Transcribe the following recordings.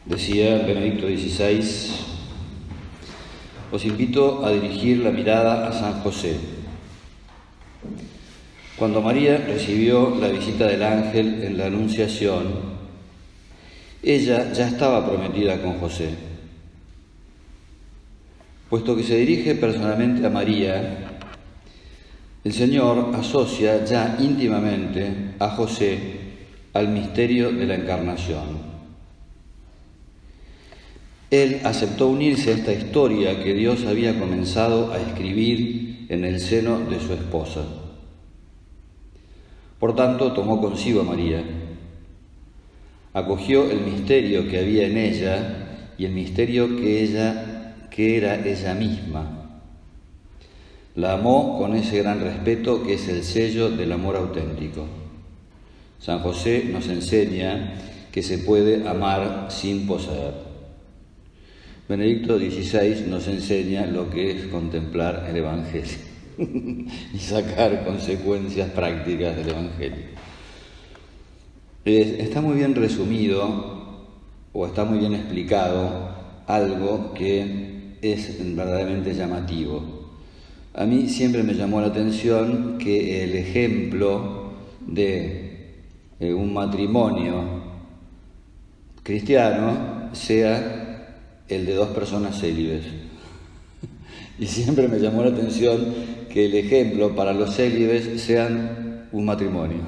Decía Benedicto XVI: os invito a dirigir la mirada a San José. Cuando María recibió la visita del ángel en la Anunciación, ella ya estaba prometida con José. Puesto que se dirige personalmente a María, el Señor asocia ya íntimamente a José al misterio de la Encarnación. Él aceptó unirse a esta historia que Dios había comenzado a escribir en el seno de su esposa. Por tanto, tomó consigo a María, acogió el misterio que había en ella y el misterio que era ella misma. La amó con ese gran respeto que es el sello del amor auténtico. San José nos enseña que se puede amar sin poseer. Benedicto XVI nos enseña lo que es contemplar el Evangelio y sacar consecuencias prácticas del Evangelio. Está muy bien resumido o está muy bien explicado algo que es verdaderamente llamativo. A mí siempre me llamó la atención que el ejemplo de un matrimonio cristiano sea el de dos personas célibes. Y siempre me llamó la atención que el ejemplo para los célibes sean un matrimonio.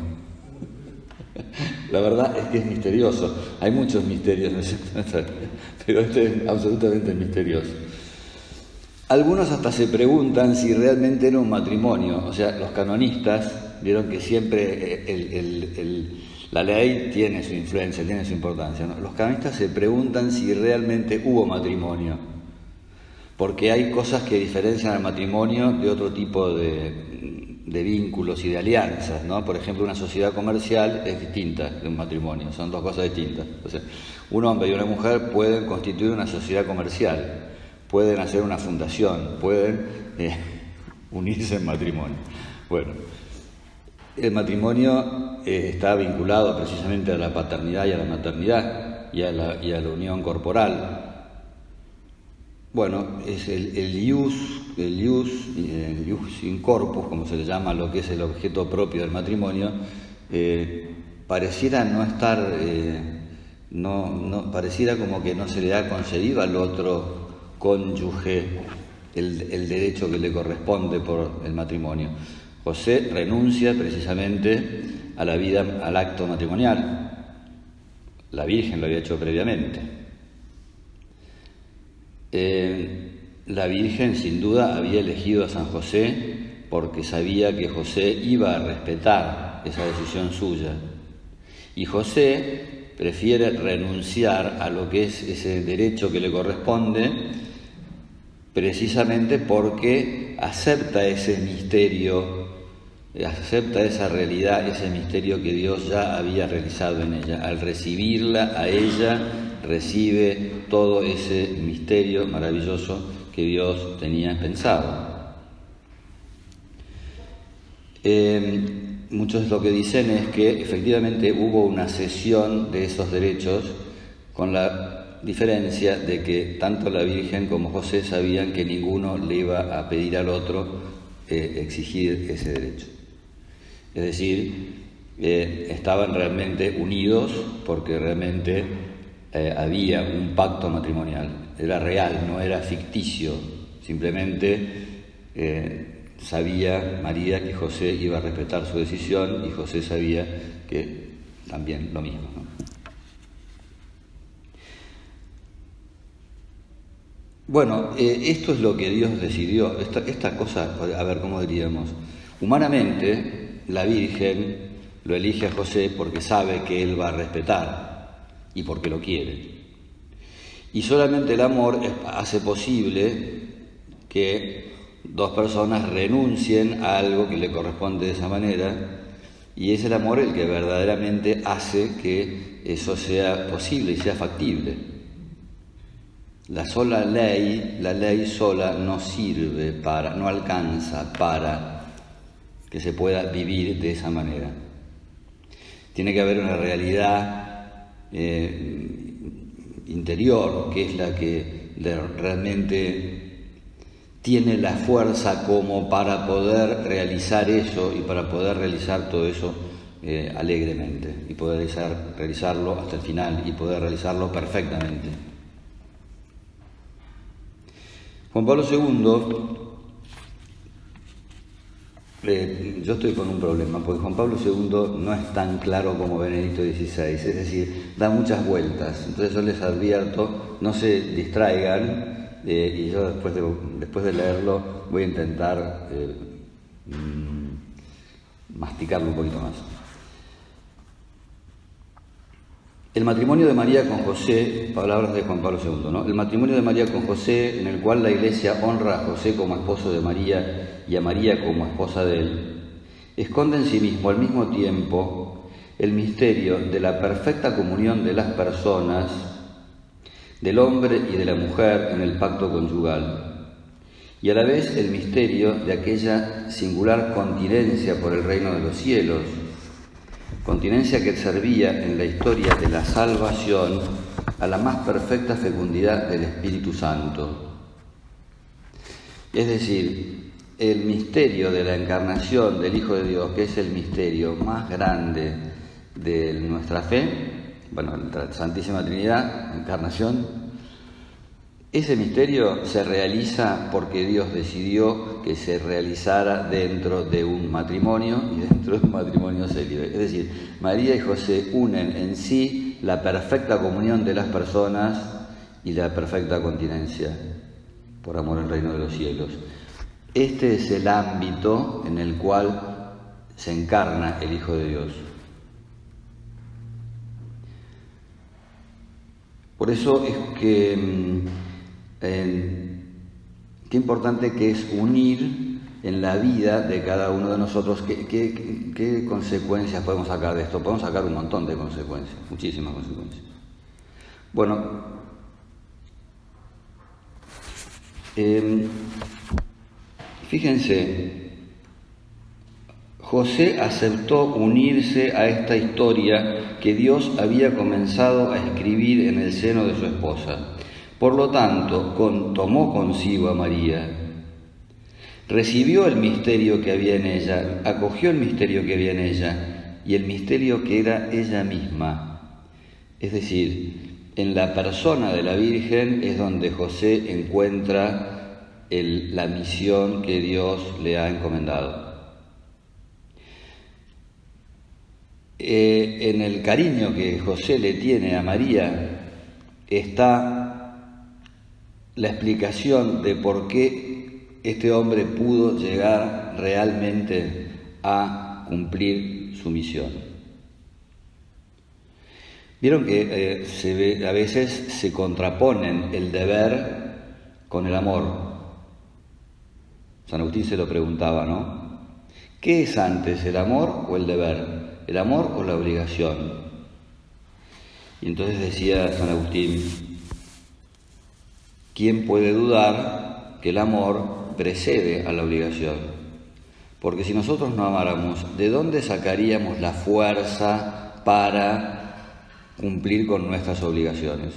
La verdad es que es misterioso. Hay muchos misterios, ¿no es cierto? Pero este es absolutamente misterioso. Algunos hasta se preguntan si realmente era un matrimonio. O sea, los canonistas vieron que siempre la ley tiene su influencia, tiene su importancia, ¿no? Los canonistas se preguntan si realmente hubo matrimonio, porque hay cosas que diferencian al matrimonio de otro tipo de vínculos y de alianzas, ¿no? Por ejemplo, una sociedad comercial es distinta de un matrimonio, son dos cosas distintas. Entonces, un hombre y una mujer pueden constituir una sociedad comercial, pueden hacer una fundación, pueden unirse en matrimonio. Bueno, el matrimonio está vinculado precisamente a la paternidad y a la maternidad y a la unión corporal. Bueno, es el ius in corpus, como se le llama lo que es el objeto propio del matrimonio, pareciera no estar, pareciera como que no se le ha concedido al otro cónyuge el derecho que le corresponde por el matrimonio. José renuncia precisamente a la vida, al acto matrimonial. La Virgen lo había hecho previamente. La Virgen sin duda había elegido a San José porque sabía que José iba a respetar esa decisión suya. Y José prefiere renunciar a lo que es ese derecho que le corresponde precisamente porque acepta ese misterio, acepta esa realidad, ese misterio que Dios ya había realizado en ella. Al recibirla a ella, recibe todo ese misterio maravilloso que Dios tenía pensado. Muchos lo que dicen es que efectivamente hubo una cesión de esos derechos, con la diferencia de que tanto la Virgen como José sabían que ninguno le iba a pedir al otro exigir ese derecho. Es decir, estaban realmente unidos porque realmente había un pacto matrimonial, era real, no era ficticio, simplemente sabía María que José iba a respetar su decisión y José sabía que también lo mismo, ¿no? Bueno, esto es lo que Dios decidió, esta cosa, a ver, ¿cómo diríamos? Humanamente, la Virgen lo elige a José porque sabe que él va a respetar y porque lo quiere. Y solamente el amor hace posible que dos personas renuncien a algo que le corresponde de esa manera, y es el amor el que verdaderamente hace que eso sea posible y sea factible. La ley sola no sirve no alcanza para que se pueda vivir de esa manera. Tiene que haber una realidad interior, que es la que realmente tiene la fuerza como para poder realizar eso y para poder realizar todo eso alegremente y poder realizarlo hasta el final y poder realizarlo perfectamente. Juan Pablo II, yo estoy con un problema, porque Juan Pablo II no es tan claro como Benedicto XVI, es decir, da muchas vueltas. Entonces yo les advierto, no se distraigan, y yo después de leerlo voy a intentar masticarlo un poquito más. El matrimonio de María con José, palabras de Juan Pablo II, ¿no? El matrimonio de María con José, en el cual la Iglesia honra a José como esposo de María y a María como esposa de él, esconde en sí mismo al mismo tiempo el misterio de la perfecta comunión de las personas, del hombre y de la mujer en el pacto conyugal, y a la vez el misterio de aquella singular continencia por el reino de los cielos, continencia que servía en la historia de la salvación a la más perfecta fecundidad del Espíritu Santo. Es decir, el misterio de la encarnación del Hijo de Dios, que es el misterio más grande de nuestra fe, bueno, la Santísima Trinidad, encarnación, ese misterio se realiza porque Dios decidió que se realizara dentro de un matrimonio y dentro de un matrimonio célibe. Es decir, María y José unen en sí la perfecta comunión de las personas y la perfecta continencia por amor al reino de los cielos. Este es el ámbito en el cual se encarna el Hijo de Dios. Por eso es que qué importante que es unir en la vida de cada uno de nosotros. ¿Qué consecuencias podemos sacar de esto? Podemos sacar un montón de consecuencias, muchísimas consecuencias. Bueno, fíjense, José aceptó unirse a esta historia que Dios había comenzado a escribir en el seno de su esposa. Por lo tanto, tomó consigo a María, recibió el misterio que había en ella, acogió el misterio que había en ella y el misterio que era ella misma. Es decir, en la persona de la Virgen es donde José encuentra la misión que Dios le ha encomendado. En el cariño que José le tiene a María está la explicación de por qué este hombre pudo llegar realmente a cumplir su misión. Vieron que a veces se contraponen el deber con el amor. San Agustín se lo preguntaba, ¿no? ¿Qué es antes, el amor o el deber? ¿El amor o la obligación? Y entonces decía San Agustín: ¿quién puede dudar que el amor precede a la obligación? Porque si nosotros no amáramos, ¿de dónde sacaríamos la fuerza para cumplir con nuestras obligaciones?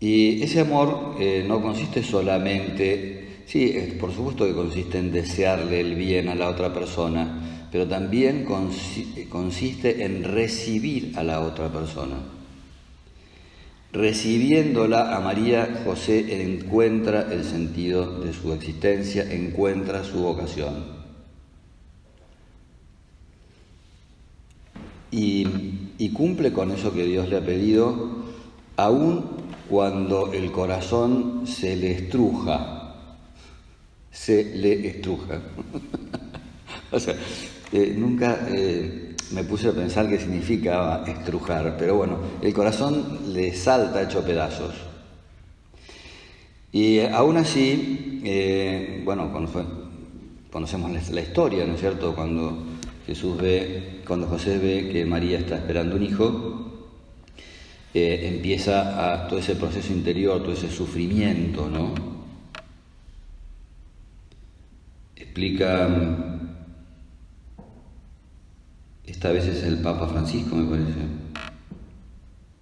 Y ese amor no consiste solamente, sí, por supuesto que consiste en desearle el bien a la otra persona, pero también consiste en recibir a la otra persona. Recibiéndola a María, José encuentra el sentido de su existencia, encuentra su vocación. Y cumple con eso que Dios le ha pedido, aun cuando el corazón se le estruja. O sea, nunca me puse a pensar qué significa estrujar, pero bueno, el corazón le salta hecho pedazos. Y aún así, bueno, conocemos la historia, ¿no es cierto? Cuando José ve que María está esperando un hijo, empieza todo ese proceso interior, todo ese sufrimiento, ¿no? Explica Esta vez es el Papa Francisco, me parece.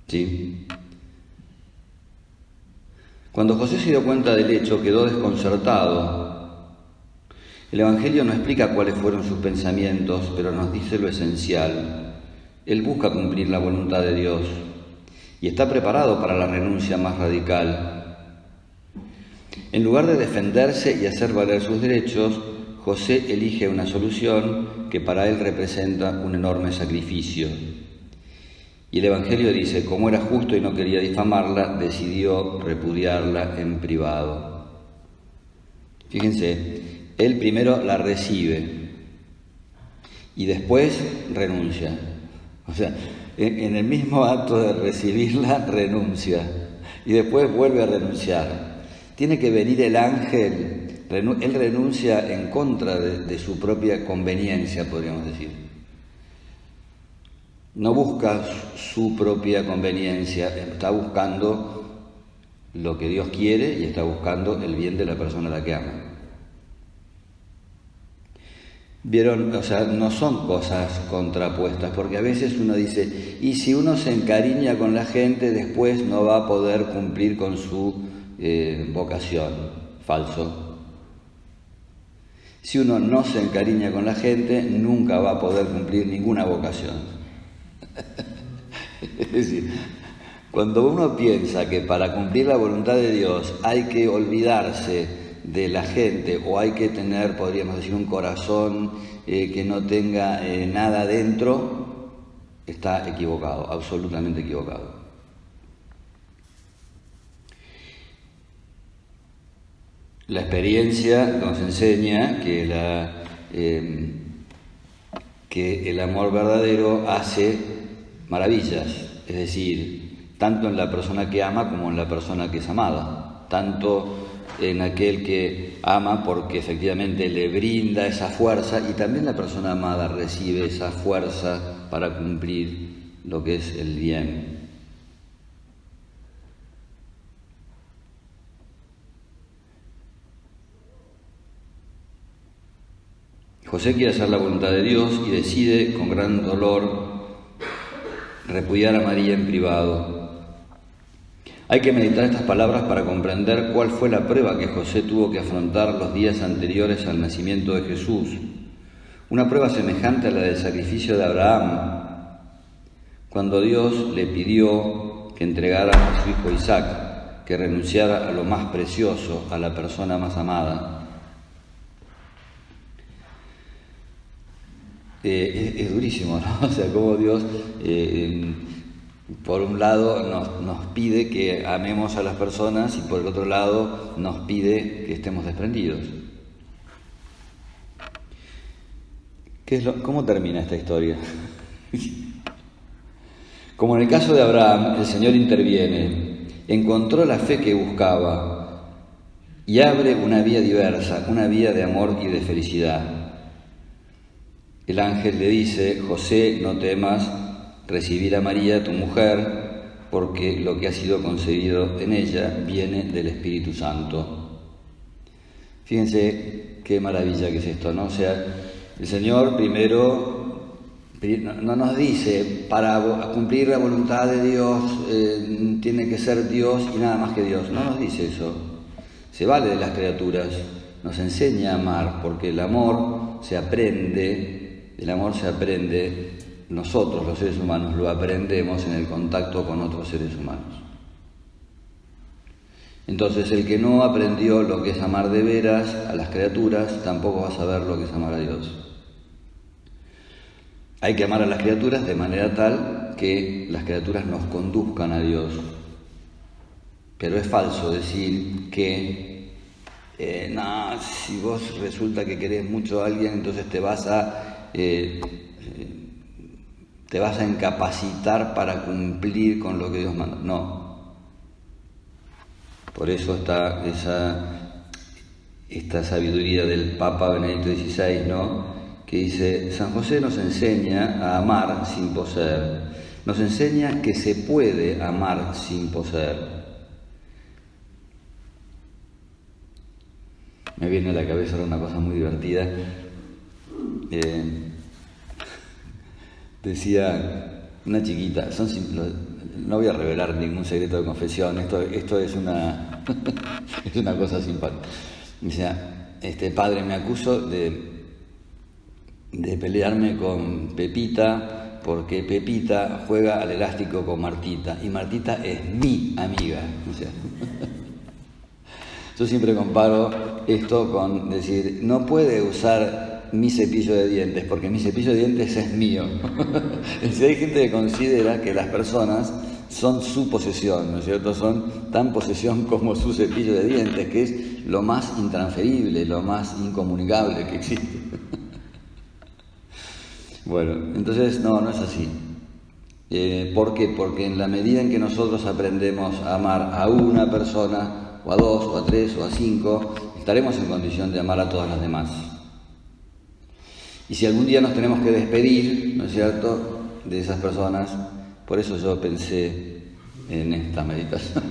¿Sí? Cuando José se dio cuenta del hecho, quedó desconcertado. El Evangelio no explica cuáles fueron sus pensamientos, pero nos dice lo esencial. Él busca cumplir la voluntad de Dios y está preparado para la renuncia más radical. En lugar de defenderse y hacer valer sus derechos, José elige una solución que para él representa un enorme sacrificio. Y el Evangelio dice, como era justo y no quería difamarla, decidió repudiarla en privado. Fíjense, él primero la recibe y después renuncia. O sea, en el mismo acto de recibirla, renuncia y después vuelve a renunciar. Tiene que venir el ángel, él renuncia en contra de su propia conveniencia, podríamos decir. No busca su propia conveniencia, está buscando lo que Dios quiere y está buscando el bien de la persona a la que ama. ¿Vieron? O sea, no son cosas contrapuestas, porque a veces uno dice, y si uno se encariña con la gente, después no va a poder cumplir con su vocación. Falso. Si uno no se encariña con la gente, nunca va a poder cumplir ninguna vocación. Es decir, cuando uno piensa que para cumplir la voluntad de Dios hay que olvidarse de la gente o hay que tener, podríamos decir, un corazón que no tenga nada dentro, está equivocado, absolutamente equivocado. La experiencia nos enseña que el amor verdadero hace maravillas, es decir, tanto en la persona que ama como en la persona que es amada, tanto en aquel que ama porque efectivamente le brinda esa fuerza y también la persona amada recibe esa fuerza para cumplir lo que es el bien. José quiere hacer la voluntad de Dios y decide con gran dolor repudiar a María en privado. Hay que meditar estas palabras para comprender cuál fue la prueba que José tuvo que afrontar los días anteriores al nacimiento de Jesús. Una prueba semejante a la del sacrificio de Abraham, cuando Dios le pidió que entregara a su hijo Isaac, que renunciara a lo más precioso, a la persona más amada. Es durísimo, ¿no? O sea, como Dios, por un lado, nos pide que amemos a las personas y por el otro lado nos pide que estemos desprendidos. ¿Cómo termina esta historia? Como en el caso de Abraham, el Señor interviene, encontró la fe que buscaba y abre una vía diversa, una vía de amor y de felicidad. El ángel le dice, José, no temas recibir a María, tu mujer, porque lo que ha sido concebido en ella viene del Espíritu Santo. Fíjense qué maravilla que es esto, ¿no? O sea, el Señor primero no nos dice, para cumplir la voluntad de Dios tiene que ser Dios y nada más que Dios. No nos dice eso. Se vale de las criaturas, nos enseña a amar, porque el amor se aprende. El amor se aprende, nosotros los seres humanos lo aprendemos en el contacto con otros seres humanos. Entonces el que no aprendió lo que es amar de veras a las criaturas, tampoco va a saber lo que es amar a Dios. Hay que amar a las criaturas de manera tal que las criaturas nos conduzcan a Dios. Pero es falso decir que, si vos resulta que querés mucho a alguien, entonces te vas a incapacitar para cumplir con lo que Dios manda. No. Por eso está esta sabiduría del Papa Benedicto XVI, ¿no? Que dice, San José nos enseña a amar sin poseer. Nos enseña que se puede amar sin poseer. Me viene a la cabeza ahora una cosa muy divertida. Decía una chiquita, no voy a revelar ningún secreto de confesión, esto es una, es una cosa simpática. Decía, padre, me acuso de pelearme con Pepita porque Pepita juega al elástico con Martita y Martita es mi amiga. O sea, yo siempre comparo esto con decir, no puede usar mi cepillo de dientes, porque mi cepillo de dientes es mío. Si hay gente que considera que las personas son su posesión, ¿no es cierto? Son tan posesión como su cepillo de dientes, que es lo más intransferible, lo más incomunicable que existe. Bueno, entonces no es así. ¿Por qué? Porque en la medida en que nosotros aprendemos a amar a una persona, o a dos, o a tres, o a cinco, estaremos en condición de amar a todas las demás. Y si algún día nos tenemos que despedir, ¿no es cierto?, de esas personas, por eso yo pensé en esta meditación.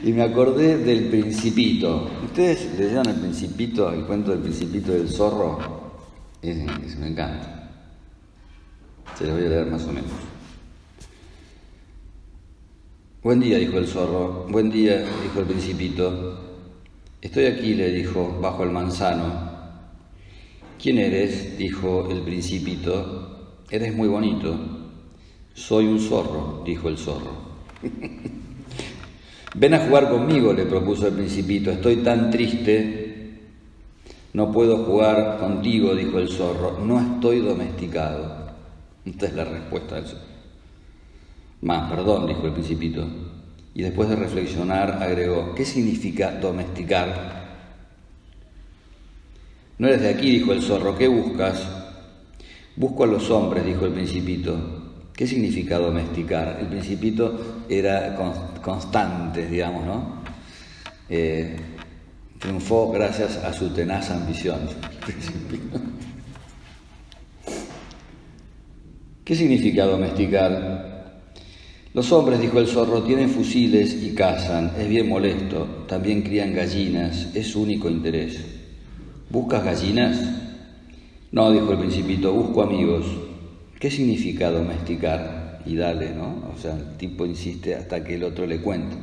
Y me acordé del Principito. ¿Ustedes leyeron el Principito, el cuento del Principito del zorro? Ese me encanta. Se lo voy a leer más o menos. Buen día, dijo el zorro. Buen día, dijo el Principito. Estoy aquí, le dijo, bajo el manzano. ¿Quién eres?, dijo el Principito. Eres muy bonito. Soy un zorro, dijo el zorro. Ven a jugar conmigo, le propuso el Principito. Estoy tan triste. No puedo jugar contigo, dijo el zorro. No estoy domesticado. Esta es la respuesta del zorro. Perdón, dijo el Principito. Y después de reflexionar agregó, ¿qué significa domesticar? No eres de aquí, dijo el zorro. ¿Qué buscas? Busco a los hombres, dijo el Principito. ¿Qué significa domesticar? El Principito era constante, digamos, ¿no? Triunfó gracias a su tenaz ambición. ¿Qué significa domesticar? Los hombres, dijo el zorro, tienen fusiles y cazan. Es bien molesto. También crían gallinas. Es su único interés. ¿Buscas gallinas? No, dijo el Principito, busco amigos. ¿Qué significa domesticar? Y dale, ¿no? O sea, el tipo insiste hasta que el otro le cuente.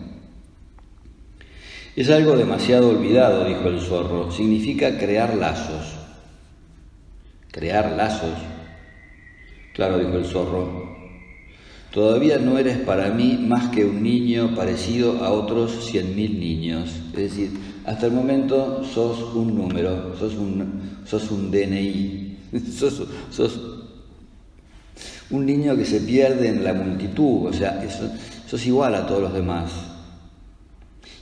Es algo demasiado olvidado, dijo el zorro. Significa crear lazos. ¿Crear lazos? Claro, dijo el zorro. Todavía no eres para mí más que un niño parecido a otros 100.000 niños. Es decir, hasta el momento sos un número, sos un DNI, sos un niño que se pierde en la multitud, o sea, sos igual a todos los demás.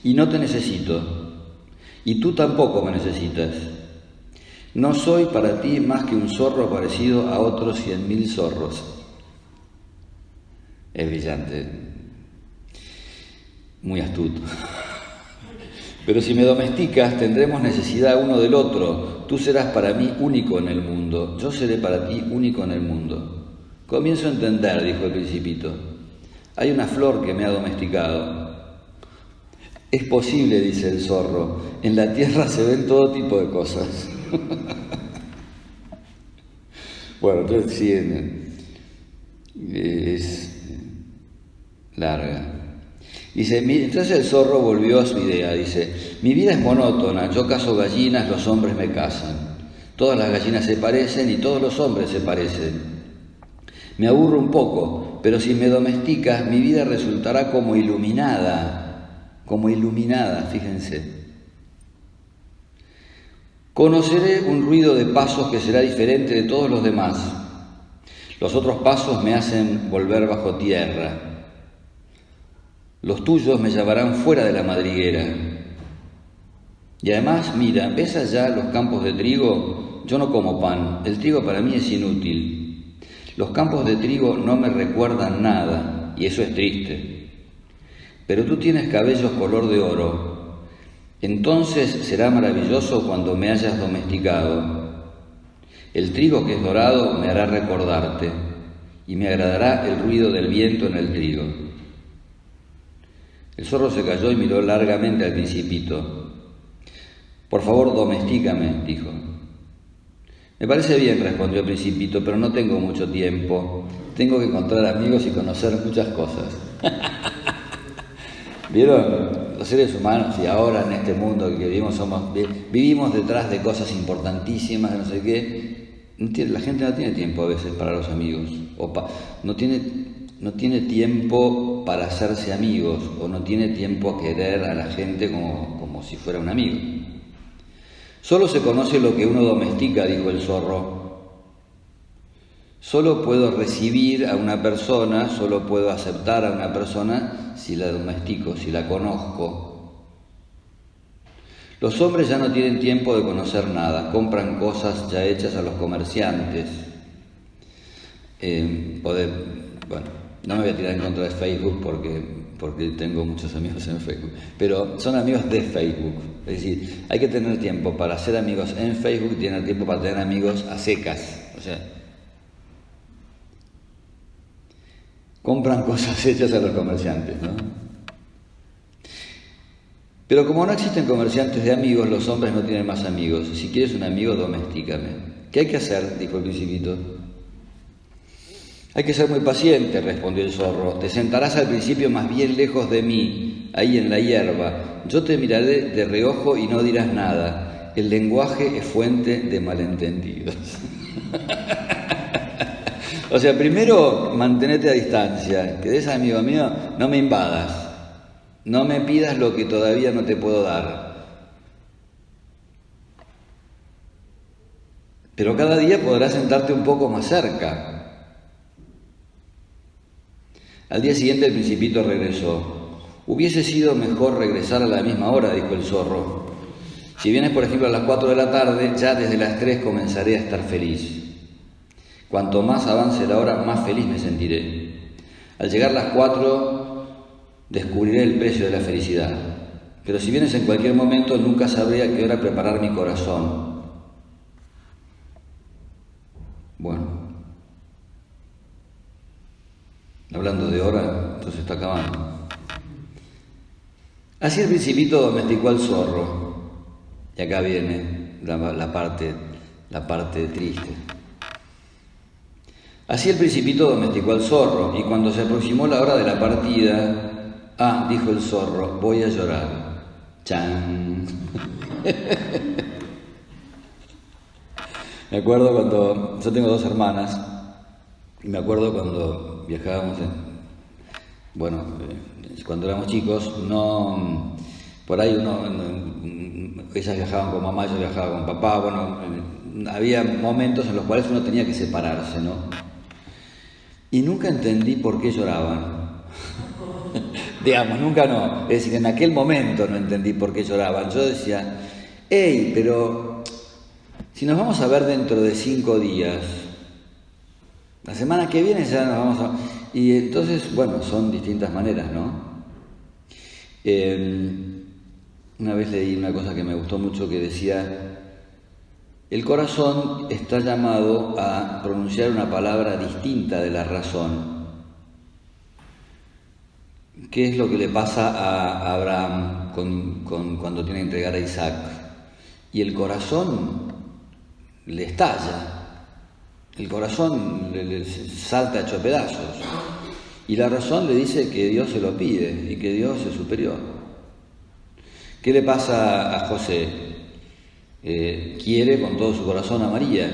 Y no te necesito, y tú tampoco me necesitas. No soy para ti más que un zorro parecido a otros 100.000 zorros. Es brillante, muy astuto. Pero si me domesticas, tendremos necesidad uno del otro. Tú serás para mí único en el mundo, yo seré para ti único en el mundo. Comienzo a entender, dijo el Principito. Hay una flor que me ha domesticado. Es posible, dice el zorro. En la tierra se ven todo tipo de cosas. Bueno, entonces siguen. Es larga. Dice, entonces el zorro volvió a su idea. Dice, mi vida es monótona. Yo cazo gallinas, los hombres me cazan. Todas las gallinas se parecen y todos los hombres se parecen. Me aburro un poco, pero si me domesticas, mi vida resultará como iluminada, fíjense. Conoceré un ruido de pasos que será diferente de todos los demás. Los otros pasos me hacen volver bajo tierra. Los tuyos me llevarán fuera de la madriguera. Y además, mira, ¿ves allá los campos de trigo? Yo no como pan, el trigo para mí es inútil. Los campos de trigo no me recuerdan nada, y eso es triste. Pero tú tienes cabellos color de oro. Entonces será maravilloso cuando me hayas domesticado. El trigo que es dorado me hará recordarte, y me agradará el ruido del viento en el trigo. El zorro se calló y miró largamente al Principito. Por favor, domestícame, dijo. Me parece bien, respondió el Principito, pero no tengo mucho tiempo. Tengo que encontrar amigos y conocer muchas cosas. ¿Vieron? Los seres humanos, y ahora en este mundo que vivimos detrás de cosas importantísimas, no sé qué. La gente no tiene tiempo a veces para los amigos, no tiene tiempo para hacerse amigos, o no tiene tiempo a querer a la gente como si fuera un amigo. Solo se conoce lo que uno domestica, dijo el zorro. Solo puedo recibir a una persona, solo puedo aceptar a una persona si la domestico, si la conozco. Los hombres ya no tienen tiempo de conocer nada, compran cosas ya hechas a los comerciantes. Bueno, no me voy a tirar en contra de Facebook porque tengo muchos amigos en Facebook, pero son amigos de Facebook. Es decir, hay que tener tiempo para hacer amigos en Facebook y tener tiempo para tener amigos a secas. O sea, compran cosas hechas a los comerciantes, ¿no? Pero como no existen comerciantes de amigos, los hombres no tienen más amigos. Si quieres un amigo, domestícame. ¿Qué hay que hacer?, dijo el Principito. Hay que ser muy paciente, respondió el zorro. Te sentarás al principio más bien lejos de mí, ahí en la hierba. Yo te miraré de reojo y no dirás nada. El lenguaje es fuente de malentendidos. O sea, primero mantenete a distancia, que des amigo mío, no me invadas, no me pidas lo que todavía no te puedo dar. Pero cada día podrás sentarte un poco más cerca. Al día siguiente el Principito regresó. Hubiese sido mejor regresar a la misma hora, dijo el zorro. Si vienes, por ejemplo, a las 4 de la tarde, ya desde las 3 comenzaré a estar feliz. Cuanto más avance la hora, más feliz me sentiré. Al llegar las 4, descubriré el precio de la felicidad. Pero si vienes en cualquier momento, nunca sabré a qué hora preparar mi corazón. Bueno, hablando de hora, entonces está acabando. Así el Principito domesticó al zorro. Y acá viene la parte triste. Así el Principito domesticó al zorro, y cuando se aproximó la hora de la partida, dijo el zorro, voy a llorar. ¡Chan! Me acuerdo cuando, yo tengo 2 hermanas, y me acuerdo cuando viajábamos, cuando éramos chicos, ellas viajaban con mamá, yo viajaba con papá, había momentos en los cuales uno tenía que separarse, ¿no? Y nunca entendí por qué lloraban. Digamos, nunca no. Es decir, en aquel momento no entendí por qué lloraban. Yo decía, pero si nos vamos a ver dentro de 5 días, la semana que viene ya nos vamos a... Y entonces, son distintas maneras, ¿no? Una vez leí una cosa que me gustó mucho que decía... El corazón está llamado a pronunciar una palabra distinta de la razón. ¿Qué es lo que le pasa a Abraham cuando tiene que entregar a Isaac? Y el corazón le estalla, el corazón le salta hecho pedazos. Y la razón le dice que Dios se lo pide y que Dios es superior. ¿Qué le pasa a José? Quiere con todo su corazón a María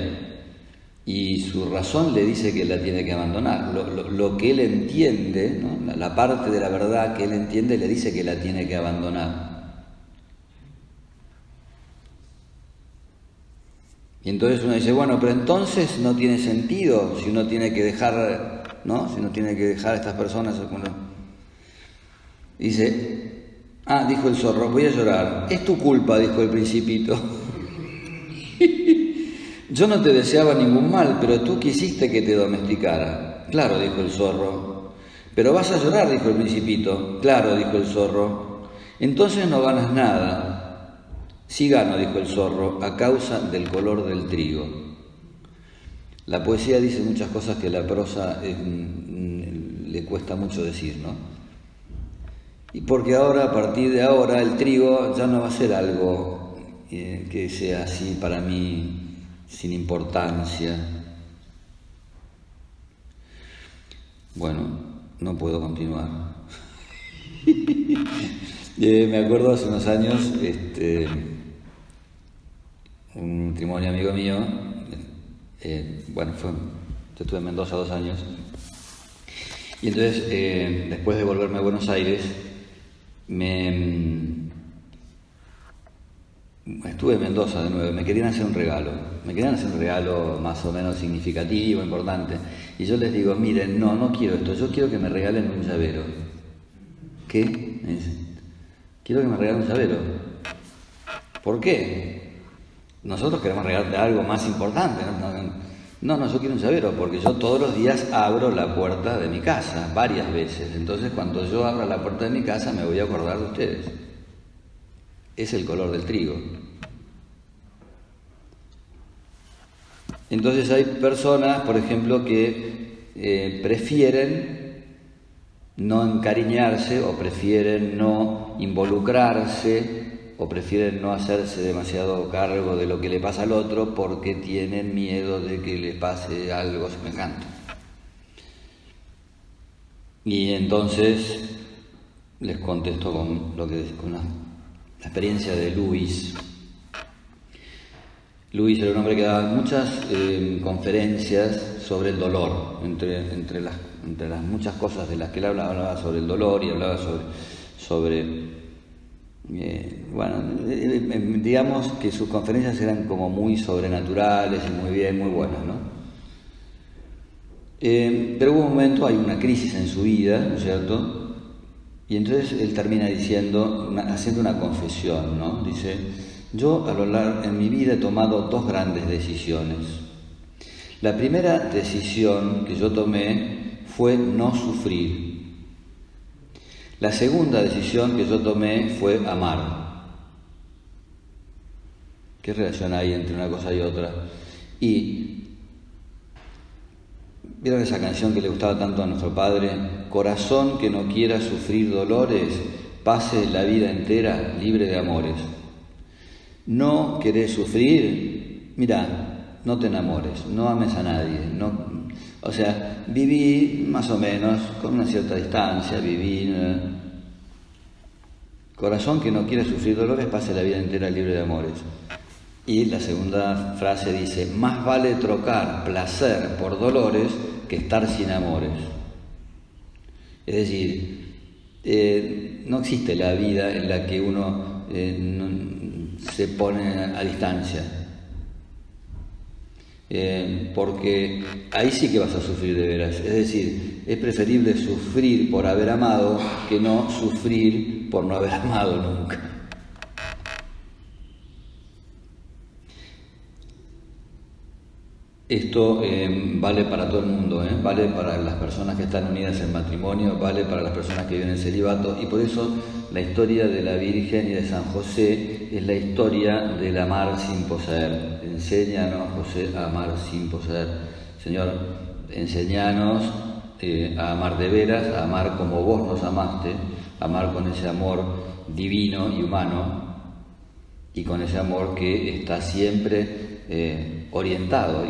y su razón le dice que la tiene que abandonar. Lo que él entiende, ¿no? La parte de la verdad que él entiende le dice que la tiene que abandonar. Y entonces uno dice, pero entonces no tiene sentido si uno tiene que dejar, ¿no? Si uno tiene que dejar a estas personas. Dice, dijo el zorro, voy a llorar. Es tu culpa, dijo el Principito. Yo no te deseaba ningún mal, pero tú quisiste que te domesticara. Claro, dijo el zorro. Pero vas a llorar, dijo el Principito. Claro, dijo el zorro. Entonces no ganas nada. Sí gano, dijo el zorro, a causa del color del trigo. La poesía dice muchas cosas que la prosa le cuesta mucho decir, ¿no? Y porque ahora, a partir de ahora, el trigo ya no va a ser algo que sea así para mí sin importancia. Bueno, no puedo continuar. Me acuerdo hace unos años, un matrimonio amigo mío, yo estuve en Mendoza 2 años, y entonces después de volverme a Buenos Aires, estuve en Mendoza de nuevo, me querían hacer un regalo más o menos significativo, importante, y yo les digo, miren, no quiero esto, yo quiero que me regalen un llavero. ¿Qué? Me dicen, quiero que me regalen un llavero. ¿Por qué? Nosotros queremos regalarte algo más importante. No, yo quiero un llavero, porque yo todos los días abro la puerta de mi casa, varias veces. Entonces, cuando yo abra la puerta de mi casa, me voy a acordar de ustedes. Es el color del trigo. Entonces hay personas, por ejemplo, que prefieren no encariñarse, o prefieren no involucrarse, o prefieren no hacerse demasiado cargo de lo que le pasa al otro porque tienen miedo de que le pase algo semejante. Y entonces les contesto con la experiencia de Luis. Luis era un hombre que daba muchas conferencias sobre el dolor, entre las muchas cosas de las que él hablaba sobre el dolor, y hablaba digamos que sus conferencias eran como muy sobrenaturales y muy buenas, ¿no? Pero hubo un momento, hay una crisis en su vida, ¿no es cierto? Y entonces él termina haciendo una confesión, ¿no? Dice, yo en mi vida he tomado 2 grandes decisiones. La primera decisión que yo tomé fue no sufrir. La segunda decisión que yo tomé fue amar. ¿Qué relación hay entre una cosa y otra? Y ¿vieron esa canción que le gustaba tanto a nuestro padre? Corazón que no quiera sufrir dolores, pase la vida entera libre de amores. ¿No querés sufrir? Mirá, no te enamores, no ames a nadie. O sea, viví más o menos con una cierta distancia, corazón que no quiere sufrir dolores, pase la vida entera libre de amores. Y la segunda frase dice, más vale trocar placer por dolores que estar sin amores. Es decir, no existe la vida en la que uno se pone a distancia. Porque ahí sí que vas a sufrir de veras. Es decir, es preferible sufrir por haber amado que no sufrir por no haber amado nunca. Esto vale para todo el mundo, vale para las personas que están unidas en matrimonio, vale para las personas que viven en celibato, y por eso la historia de la Virgen y de San José es la historia del amar sin poseer. Enséñanos, José, a amar sin poseer. Señor, enséñanos a amar de veras, a amar como vos nos amaste, a amar con ese amor divino y humano, y con ese amor que está siempre orientado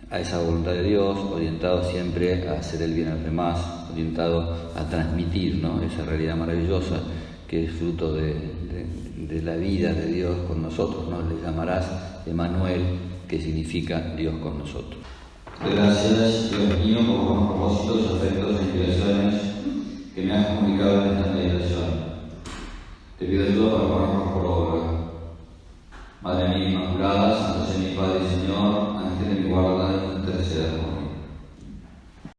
a esa voluntad de Dios, orientado siempre a hacer el bien a los demás, orientado a transmitir, ¿no?, esa realidad maravillosa que es fruto de la vida de Dios con nosotros, ¿no? Le llamarás Emmanuel, que significa Dios con nosotros. Gracias, Dios mío, por los propósitos, afectos e inspiraciones que me has comunicado en esta meditación. Te pido ayuda para ponernos por obra. Madre mía Inmaculada, San José mi Padre y Señor, ángel de mi guarda, interceda por mí.